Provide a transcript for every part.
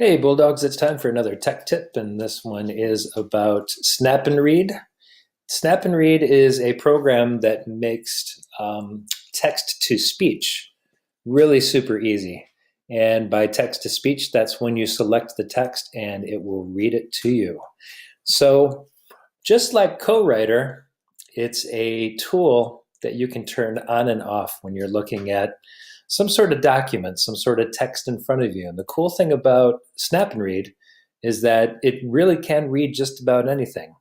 Hey Bulldogs, it's time for another tech tip, and this one is about Snap and Read. Snap and Read is a program that makes text to speech really super easy. And by text to speech, that's when you select the text and it will read it to you. So, just like Co-Writer, it's a tool that you can turn on and off when you're looking at some sort of document, some sort of text in front of you. And the cool thing about Snap and Read is that it really can read just about anything.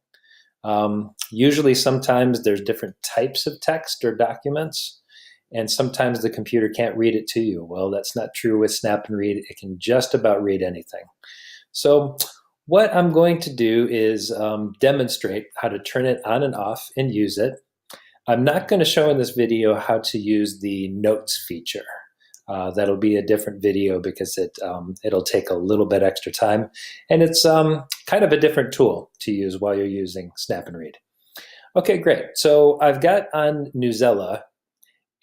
Usually, sometimes there's different types of text or documents, and sometimes the computer can't read it to you. Well, that's not true with Snap and Read. It can just about read anything. So what I'm going to do is demonstrate how to turn it on and off and use it. I'm not going to show in this video how to use the notes feature. That'll be a different video because it'll take a little bit extra time, and it's kind of a different tool to use while you're using Snap and Read. Okay, great. So I've got on Newsella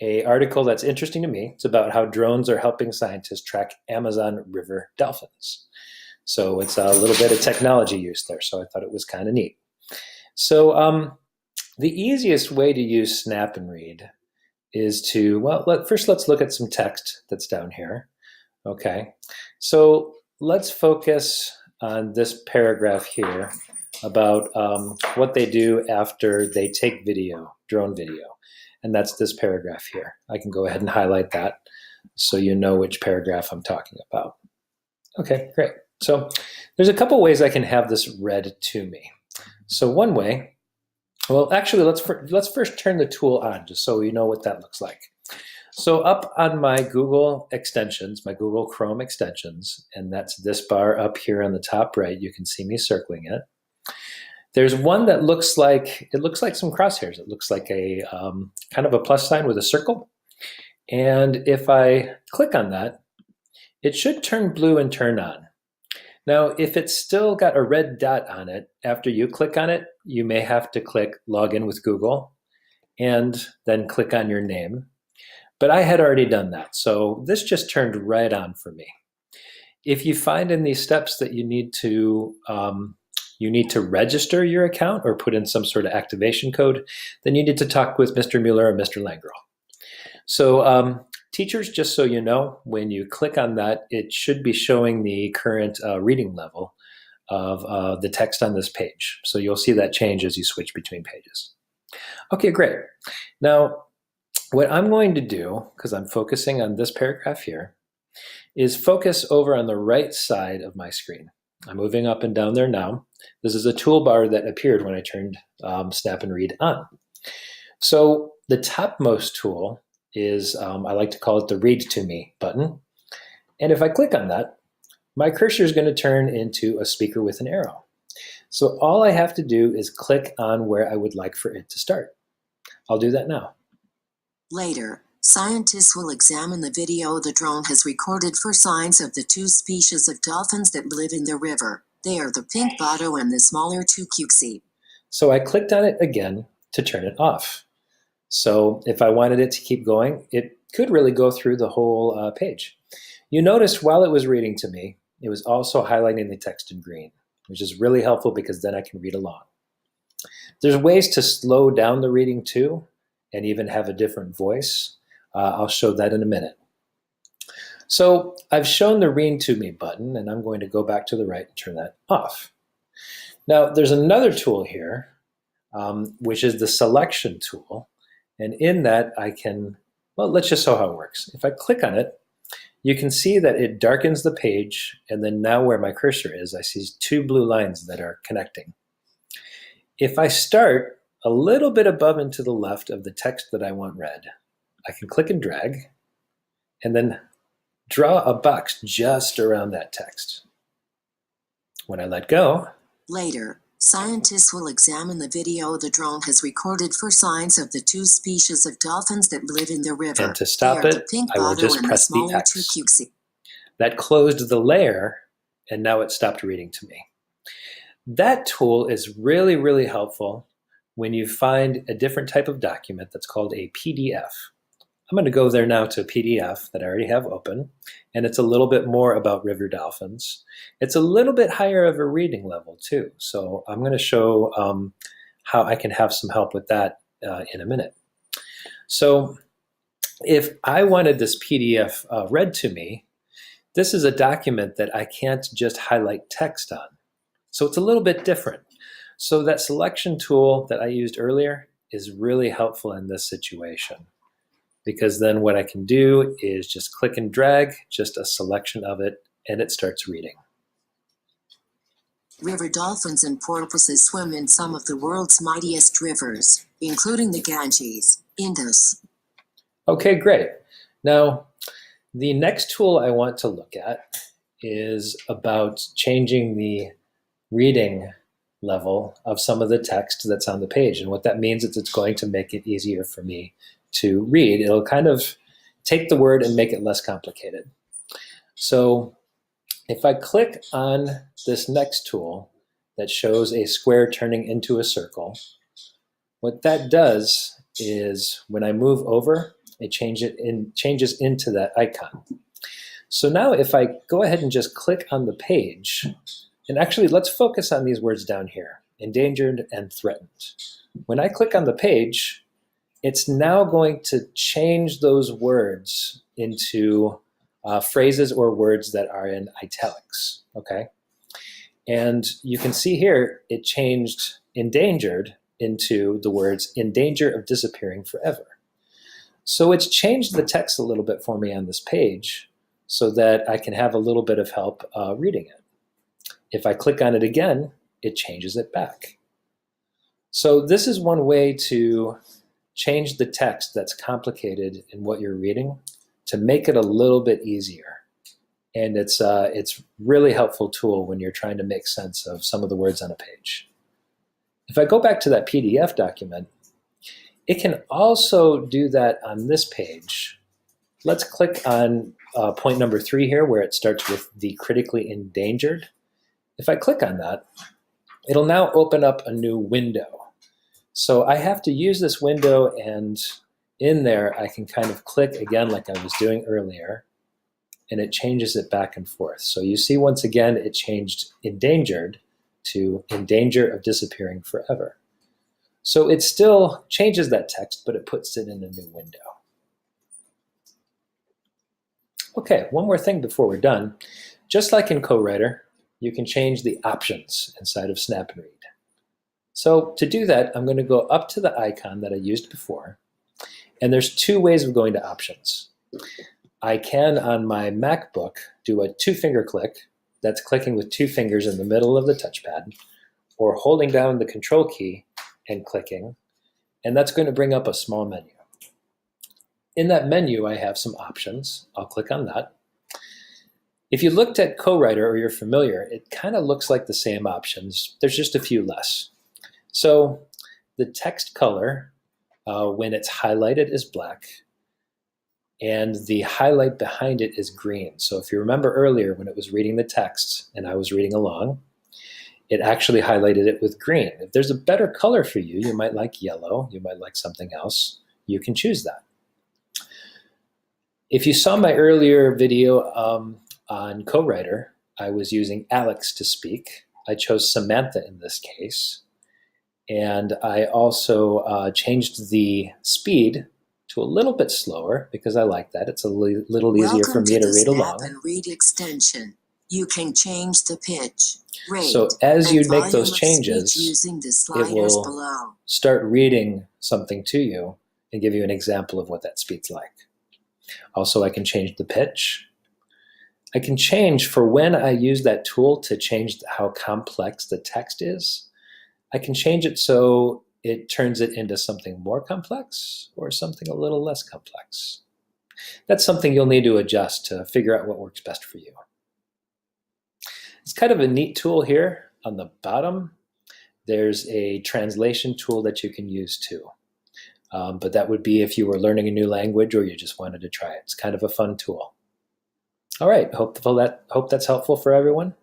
an article that's interesting to me. It's about how drones are helping scientists track Amazon River dolphins. So it's a little bit of technology use there, so I thought it was kind of neat. So the easiest way to use Snap and Read is to, well, first let's look at some text that's down here. Okay, so let's focus on this paragraph here about what they do after they take video, drone video. And that's this paragraph here. I can go ahead and highlight that so you know which paragraph I'm talking about. Okay, great. So there's a couple ways I can have this read to me. So one way, well, actually, let's first turn the tool on just so you know what that looks like. So up on my Google extensions, my Google Chrome extensions, and that's this bar up here on the top right, you can see me circling it. There's one that looks like some crosshairs. It looks like a kind of a plus sign with a circle. And if I click on that, it should turn blue and turn on. Now, if it's still got a red dot on it, after you click on it, you may have to click Login with Google and then click on your name. But I had already done that, so this just turned right on for me. If you find in these steps that you need to register your account or put in some sort of activation code, then you need to talk with Mr. Mueller or Mr. Langrel. So teachers, just so you know, when you click on that, it should be showing the current reading level of the text on this page. So you'll see that change as you switch between pages. Okay, great. Now, what I'm going to do, because I'm focusing on this paragraph here, is focus over on the right side of my screen. I'm moving up and down there now. This is a toolbar that appeared when I turned Snap and Read on. So the topmost tool is, I like to call it the Read to Me button. And if I click on that, my cursor is going to turn into a speaker with an arrow. So all I have to do is click on where I would like for it to start. I'll do that now. Later, scientists will examine the video the drone has recorded for signs of the two species of dolphins that live in the river. They are the pink botto and the smaller tucuxi. So I clicked on it again to turn it off. So if I wanted it to keep going, it could really go through the whole page. You notice while it was reading to me, it was also highlighting the text in green, which is really helpful because then I can read along. There's ways to slow down the reading too, and even have a different voice. I'll show that in a minute. So I've shown the Read to Me button, and I'm going to go back to the right and turn that off. Now there's another tool here, which is the selection tool. And in that I can, well, let's just show how it works. If I click on it, you can see that it darkens the page, and then now where my cursor is, I see two blue lines that are connecting. If I start a little bit above and to the left of the text that I want read, I can click and drag, and then draw a box just around that text. When I let go, Later, scientists will examine the video the drone has recorded for signs of the two species of dolphins that live in the river. and to stop They are it, the pink I will botto just and the press the smaller X. tucuxi. That closed the layer, and now it stopped reading to me. That tool is really, really helpful when you find a different type of document that's called a PDF. I'm going to go there now to a PDF that I already have open, and it's a little bit more about river dolphins. It's a little bit higher of a reading level too, so I'm going to show how I can have some help with that in a minute. So if I wanted this PDF read to me, this is a document that I can't just highlight text on. So it's a little bit different. So that selection tool that I used earlier is really helpful in this situation, because then what I can do is just click and drag just a selection of it, and it starts reading. River dolphins and porpoises swim in some of the world's mightiest rivers, including the Ganges, Indus. Okay, great. Now, the next tool I want to look at is about changing the reading level of some of the text that's on the page. And what that means is it's going to make it easier for me to read. It'll kind of take the word and make it less complicated. So if I click on this next tool that shows a square turning into a circle, what that does is when I move over, it changes into that icon. So now if I go ahead and just click on the page, and actually let's focus on these words down here, endangered and threatened. When I click on the page, it's now going to change those words into phrases or words that are in italics, okay? And you can see here, it changed endangered into the words in danger of disappearing forever. So it's changed the text a little bit for me on this page so that I can have a little bit of help reading it. If I click on it again, it changes it back. So this is one way to change the text that's complicated in what you're reading to make it a little bit easier. And it's really helpful tool when you're trying to make sense of some of the words on a page. If I go back to that PDF document, it can also do that on this page. Let's click on point number 3 here, where it starts with the critically endangered. If I click on that, it'll now open up a new window. So I have to use this window, and in there I can kind of click again like I was doing earlier, and it changes it back and forth. So you see once again it changed endangered to in danger of disappearing forever. So it still changes that text, but it puts it in a new window. Okay, one more thing before we're done. Just like in CoWriter, you can change the options inside of Snap and Read. So to do that, I'm going to go up to the icon that I used before, and there's 2 ways of going to options. I can, on my MacBook, do a 2-finger click. That's clicking with 2 fingers in the middle of the touchpad, or holding down the Control key and clicking, and that's going to bring up a small menu. In that menu, I have some options. I'll click on that. If you looked at CoWriter or you're familiar, it kind of looks like the same options. There's just a few less. So the text color, when it's highlighted, is black, and the highlight behind it is green. So if you remember earlier when it was reading the text and I was reading along, it actually highlighted it with green. If there's a better color for you, you might like yellow, you might like something else, you can choose that. If you saw my earlier video on CoWriter, I was using Alex to speak. I chose Samantha in this case. And I also changed the speed to a little bit slower because I like that. It's a little easier for me to read along. Welcome to the Snap and Read extension. You can change the pitch, rate, so as you and make those volume of changes, speech using the it sliders will below. start reading something to you and give you an example of what that speed's like. Also, I can change the pitch. I can change for when I use that tool to change how complex the text is. I can change it so it turns it into something more complex or something a little less complex. That's something you'll need to adjust to figure out what works best for you. It's kind of a neat tool here on the bottom. There's a translation tool that you can use too. But that would be if you were learning a new language or you just wanted to try it. It's kind of a fun tool. All right, hope that's helpful for everyone.